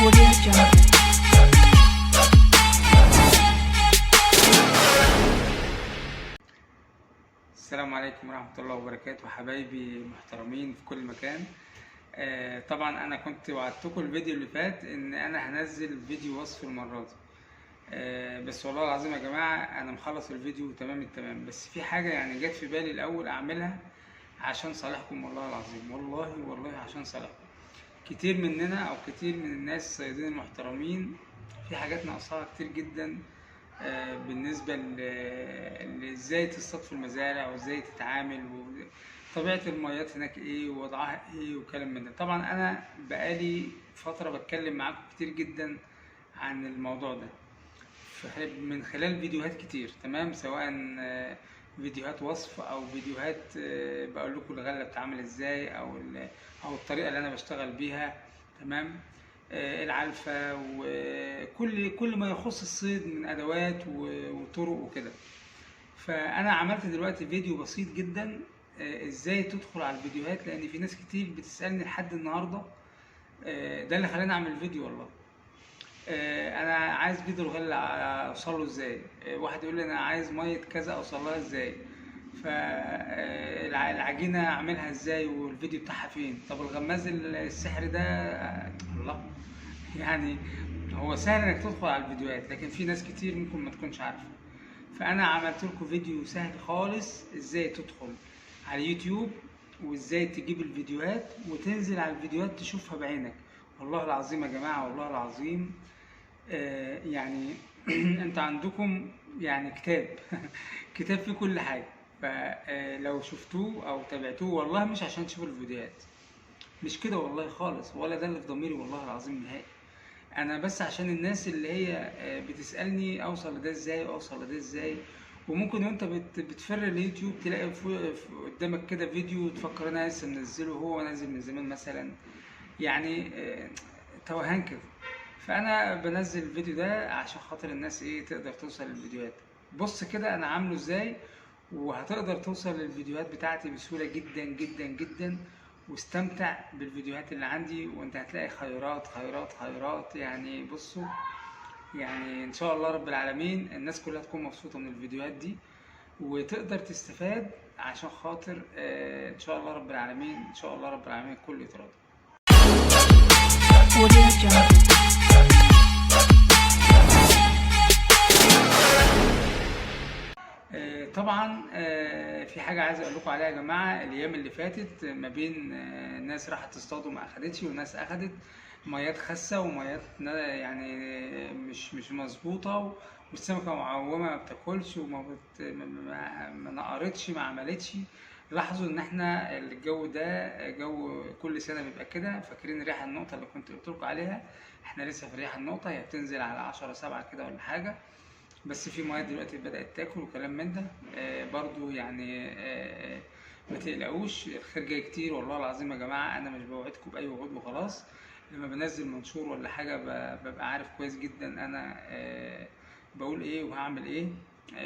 Audio Jungle. السلام عليكم ورحمة الله وبركاته حبايبي المحترمين في كل مكان. طبعا انا كنت وعدتكم الفيديو اللي فات ان انا هنزل فيديو وصف المرة دي. بس والله العظيم يا جماعة انا مخلص الفيديو تمام التمام، بس في حاجة يعني جت في بالي الاول اعملها عشان صالحكم، والله العظيم والله عشان صالحكم. كتير مننا او كتير من الناس الصيادين المحترمين في حاجات ناقصاها كتير جدا، بالنسبة لازاي تصطاد في المزارع وازاي تتعامل وطبيعة الميات هناك ايه ووضعها ايه وكلام من ده. طبعا انا بقالي فترة بتكلم معاكم كتير جدا عن الموضوع ده من خلال فيديوهات كتير، تمام، سواء فيديوهات وصف او فيديوهات بقول لكم الغلة بتتعمل ازاي او الطريقة اللي انا بشتغل بيها، تمام، العلفة وكل ما يخص الصيد من ادوات وطرق وكده. فانا عملت دلوقتي فيديو بسيط جدا ازاي تدخل على الفيديوهات، لان في ناس كتير بتسألني لحد النهاردة. ده اللي خلاني اعمل الفيديو والله. انا عايز فيديو الغلة اوصله ازاي، واحد يقول لي انا عايز مية كذا اوصلها ازاي، فالعجينة اعملها ازاي والفيديو بتاعها فين، طب الغماز السحري ده الله. يعني هو سهل انك تدخل على الفيديوهات، لكن في ناس كتير ممكن ما تكونش عارفة. فانا عملت لكم فيديو سهل خالص ازاي تدخل على اليوتيوب وازاي تجيب الفيديوهات وتنزل على الفيديوهات تشوفها بعينك. والله العظيم يا جماعة، والله العظيم يعني انت عندكم يعني كتاب كتاب فيه كل حاجة. فلو شفتوه او تابعتوه، والله مش عشان تشوفوا الفيديوهات، مش كده والله خالص، ولا ده اللي في ضميري والله العظيم نهائي. انا بس عشان الناس اللي هي بتسألني اوصل لده ازاي اوصل لده ازاي، وممكن وانت بتفر اليوتيوب تلاقي قدامك كده فيديو تفكر انا لسه منزله، هو نازل من زمان مثلا، يعني توهان كده. فانا بنزل الفيديو ده عشان خاطر الناس ايه تقدر توصل للفيديوهات. بص كده انا عامله ازاي، وهتقدر توصل للفيديوهات بتاعتي بسهولة جدا جدا جدا، واستمتع بالفيديوهات اللي عندي وانت هتلاقي خيرات خيرات خيرات. يعني بصوا، يعني ان شاء الله رب العالمين الناس كلها تكون مبسوطة من الفيديوهات دي وتقدر تستفاد، عشان خاطر ان شاء الله رب العالمين ان شاء الله رب العالمين الكل يتراضى. Audio Jungle. طبعا في حاجة عايز اقول لكم عليها يا جماعة. الايام اللي فاتت ما بين ناس راحت تصطاد وما اخدتش، وناس اخدت ميات خاسة وميات يعني مش مظبوطة، والسمكة معومة ما بتاكلش وما ما نقرتش ما عملتش. لاحظوا ان احنا الجو ده جو كل سنة بيبقى كده. فاكرين ريح النقطة اللي كنت قلت لكم عليها؟ احنا لسه في ريح النقطة، هي بتنزل على 10/7 كده ولا حاجة، بس في مواد دلوقتي بدأت تاكل وكلام من ده. برضو يعني ما تقلقوش، الخير جاي كتير والله العظيم يا جماعة. انا مش بوعدكم بأي وعود وخلاص، لما بنزل منشور ولا حاجة ببقى عارف كويس جدا انا بقول ايه وهعمل ايه.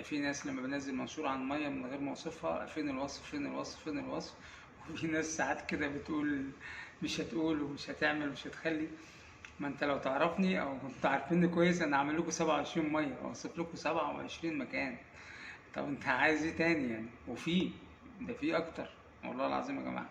في ناس لما بنزل منشور عن مية من غير ما اوصفها، فين الوصف فين الوصف فين الوصف، وفي ناس ساعات كده بتقول مش هتقول ومش هتعمل ومش هتخلي. ما انت لو تعرفني او كنت عارفيني كويس انا عامل لكم 27 ميه واوصف لكم 27 مكان. طب انت عايز ايه تاني يعني؟ وفي ده في اكتر والله العظيم يا جماعه.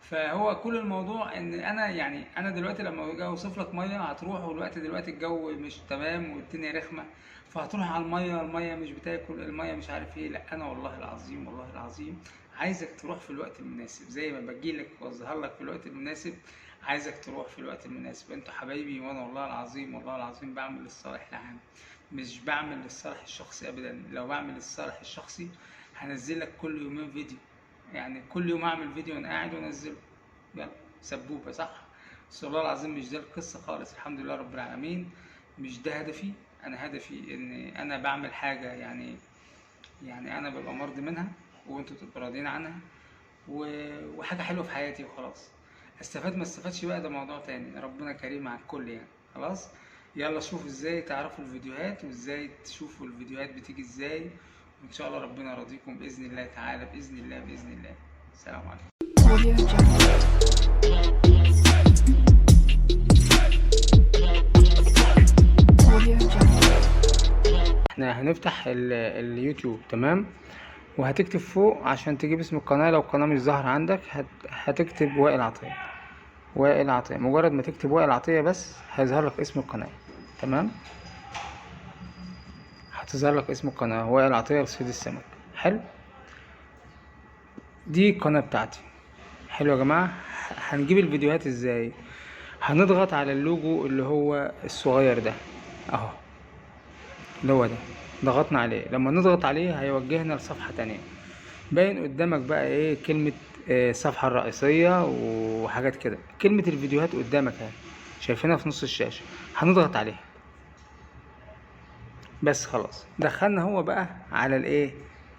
فهو كل الموضوع ان انا يعني انا دلوقتي لما اجي اوصف لك ميه هتروح، والوقت دلوقتي الجو مش تمام والدنيا رخمه، فهتروح على الميه مش بتاكل، الميه مش عارف ايه. لا انا والله العظيم والله العظيم عايزك تروح في الوقت المناسب، زي ما بجيلك واظهر لك في الوقت المناسب عايزك تروح في الوقت المناسب. انتوا حبايبي، وانا والله العظيم والله العظيم بعمل للصالح العام، مش بعمل للصالح الشخصي ابدا. لو بعمل للصالح الشخصي هنزل لك كل يومين فيديو، يعني كل يوم اعمل فيديو وانا قاعد وانزله، يلا سبوبه صح. بس والله العظيم مش ده القصه خالص، الحمد لله رب العالمين. مش ده هدفي. انا هدفي ان انا بعمل حاجه يعني انا ببقى مرضي منها وانتوا تبقوا راضيين عنها، وحاجه حلوه في حياتي وخلاص. استفاد ما استفادش بقى ده موضوع تاني، ربنا كريم على الكل يعني. خلاص، يلا شوفوا ازاي تعرفوا الفيديوهات وازاي تشوفوا الفيديوهات بتيجي ازاي، وان شاء الله ربنا يرضيكم باذن الله تعالى، باذن الله باذن الله. السلام عليكم. Audio Jungle. هنفتح اليوتيوب، تمام. وهتكتب فوق عشان تجيب اسم القناة، لو القناة مش ظاهرة عندك هتكتب وائل عطية. وائل عطية، مجرد ما تكتب وائل عطية بس هيظهر لك اسم القناة، تمام. هتظهر لك اسم القناة وائل عطية لصيد السمك. حلو، دي القناة بتاعتي. حلو يا جماعة. هنجيب الفيديوهات ازاي؟ هنضغط على اللوجو اللي هو الصغير ده اهو، اللي هو ده، ضغطنا عليه. لما نضغط عليه هيوجهنا لصفحة تانية. باين قدامك بقى ايه كلمة الصفحة الرئيسية وحاجات كده. كلمة الفيديوهات قدامك اهي، شايفينها في نص الشاشة. هنضغط عليها بس، خلاص دخلنا هو بقى على الايه،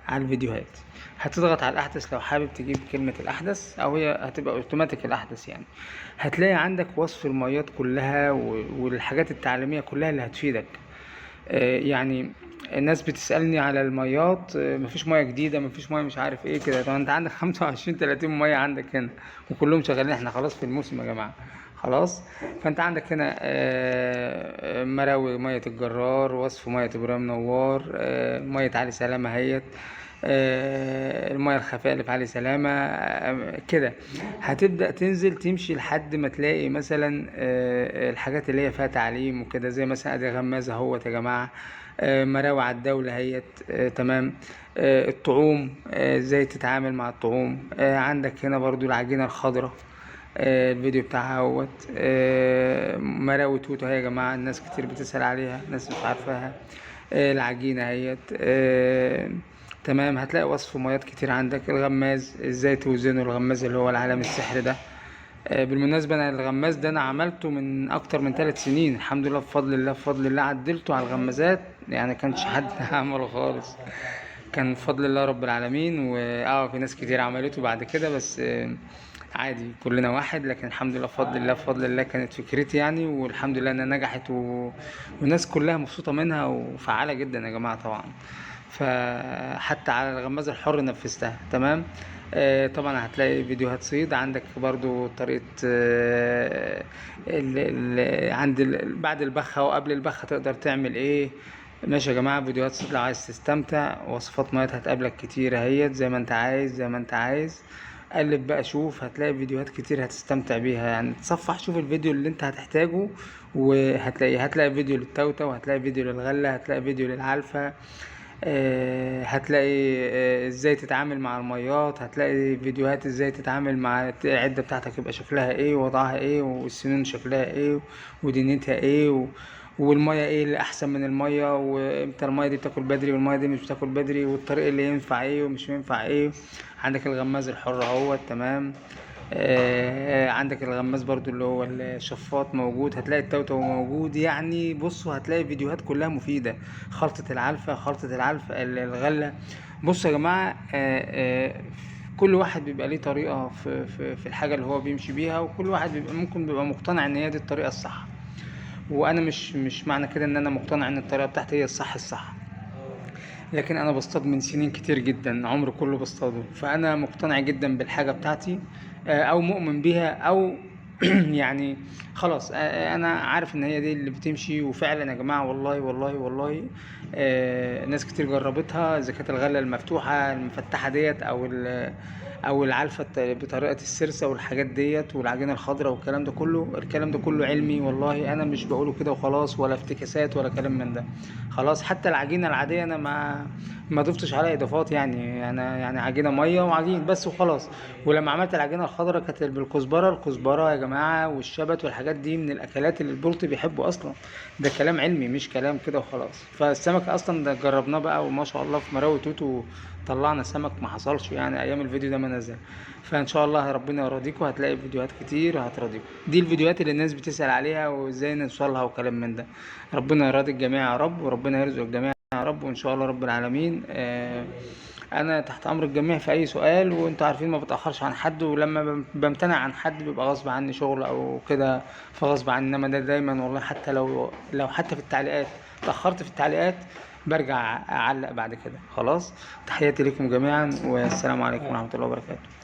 على الفيديوهات. هتضغط على الاحدث لو حابب تجيب كلمة الاحدث، او هي هتبقى اوتوماتيك الاحدث يعني. هتلاقي عندك وصف الميات كلها والحاجات التعليمية كلها اللي هتفيدك. يعني الناس بتسألني على الميات، مفيش مية جديدة، مفيش مية مش عارف ايه كده. طب انت عندك 25 30 مية عندك هنا وكلهم شغالين، احنا خلاص في الموسم يا جماعة، خلاص. فانت عندك هنا مراوي مية الجرار، وصف مية ابراهيم نوار، مية علي سلامة هيت، المية الخفية اللي في علي سلامة، كده. هتبدأ تنزل تمشي لحد ما تلاقي مثلا الحاجات اللي هي فيها تعليم وكده، زي مثلا ادي غمازة اهوت يا جماعة، مراوي على الدولة هيت، تمام. الطعوم، ازاي تتعامل مع الطعوم. عندك هنا برضو العجينة الخضراء، الفيديو بتاعها اهوت. مراوي توتو هي يا جماعة، الناس كتير بتسأل عليها، ناس مش عارفاها. العجينة هيت، تمام. هتلاقي وصف ميات كتير عندك. الغماز ازاي توزنه، الغماز اللي هو العالم السحر ده. بالمناسبة انا الغماز ده انا عملته من اكتر من 3 سنين، الحمد لله بفضل الله، بفضل الله عدلته على الغمازات، يعني كانش حد عمله خالص، كان بفضل الله رب العالمين. في ناس كتير عملته بعد كده، بس عادي كلنا واحد. لكن الحمد لله بفضل الله، بفضل الله كانت فكرتي يعني، والحمد لله انها نجحت والناس كلها مبسوطة منها وفعالة جدا يا جماعة طبعا. فحتى على الغماز الحر نفذتها، تمام. طبعا هتلاقي فيديوهات صيد عندك برضو، طريقة بعد البخة وقبل البخة تقدر تعمل ايه. ماشي يا جماعة، فيديوهات صيد لو عايز تستمتع. وصفات ميات هتقابلك كتير اهيت، زي ما انت عايز، زي ما انت عايز. قلب بقى شوف، هتلاقي فيديوهات كتير هتستمتع بيها يعني. تصفح شوف الفيديو اللي انت هتحتاجه، هتلاقي فيديو للتوتة، وهتلاقي فيديو للغلة، هتلاقي فيديو للعلفة، هتلاقي ازاي تتعامل مع الميات، هتلاقي فيديوهات ازاي تتعامل مع العدة بتاعتك، يبقى شكلها ايه ووضعها ايه، والسنون شكلها ايه ودنيتها ايه والمية ايه اللي احسن من المية، وامتى المية دي بتاكل بدري والمية دي مش بتاكل بدري، والطريق اللي ينفع ايه ومش ينفع ايه. عندك الغماز الحر اهوت، تمام. عندك الغماز برضو اللي هو الشفاط موجود، هتلاقي التوتو موجود. يعني بصوا هتلاقي فيديوهات كلها مفيدة. خلطة العلفة الغلة. بصوا يا جماعة، كل واحد بيبقى ليه طريقة في الحاجة اللي هو بيمشي بيها، وكل واحد ممكن بيبقى مقتنع ان هي دي الطريقة الصح. وانا مش معنى كده ان انا مقتنع ان الطريقة بتاعتي هي الصح، لكن انا بصطاد من سنين كتير جدا، عمري كله بصطاده، فانا مقتنع جدا بالحاجة بتاعتي، او مؤمن بيها، او يعني خلاص انا عارف ان هي دي اللي بتمشي. وفعلا يا جماعة، والله والله والله ناس كتير جربتها، اذا كانت الغلة المفتوحة المفتحة ديت، او العلفة بطريقة السرسة والحاجات ديت، والعجينة الخضراء والكلام ده كله. الكلام ده كله علمي والله، انا مش بقوله كده وخلاص، ولا افتكاسات ولا كلام من ده. خلاص، حتى العجينة العادية انا ما ضفتش عليها اضافات يعني. انا يعني عجينة مية وعجين بس وخلاص. ولما عملت العجينة الخضراء كانت الكزبرة يا جماعة والشبت والحاجات دي من الاكلات اللي البلطي بيحبه اصلا. ده كلام علمي مش كلام كده وخلاص. فالسمك اصلا ده جربناه بقى، وما شاء الله في مراوي توتو طلعنا سمك ما حصلش يعني ايام الفيديو ده ما نزل. فان شاء الله ربنا يرضيكم، هتلاقي فيديوهات كتير هترضيكم. دي الفيديوهات اللي الناس بتسأل عليها وازاي نوصلها وكلام من ده. ربنا يرضي الجميع يا رب، وربنا يرزق الجميع يا رب، وان شاء الله رب العالمين. انا تحت امر الجميع في اي سؤال، وانتوا عارفين ما بتاخرش عن حد، ولما بمتنع عن حد بيبقى غصب عني شغل او كده، فغصب عني. انما ده دايما والله، حتى لو حتى في التعليقات تاخرت في التعليقات برجع اعلق بعد كده. خلاص، تحياتي لكم جميعا، والسلام عليكم ورحمة الله وبركاته.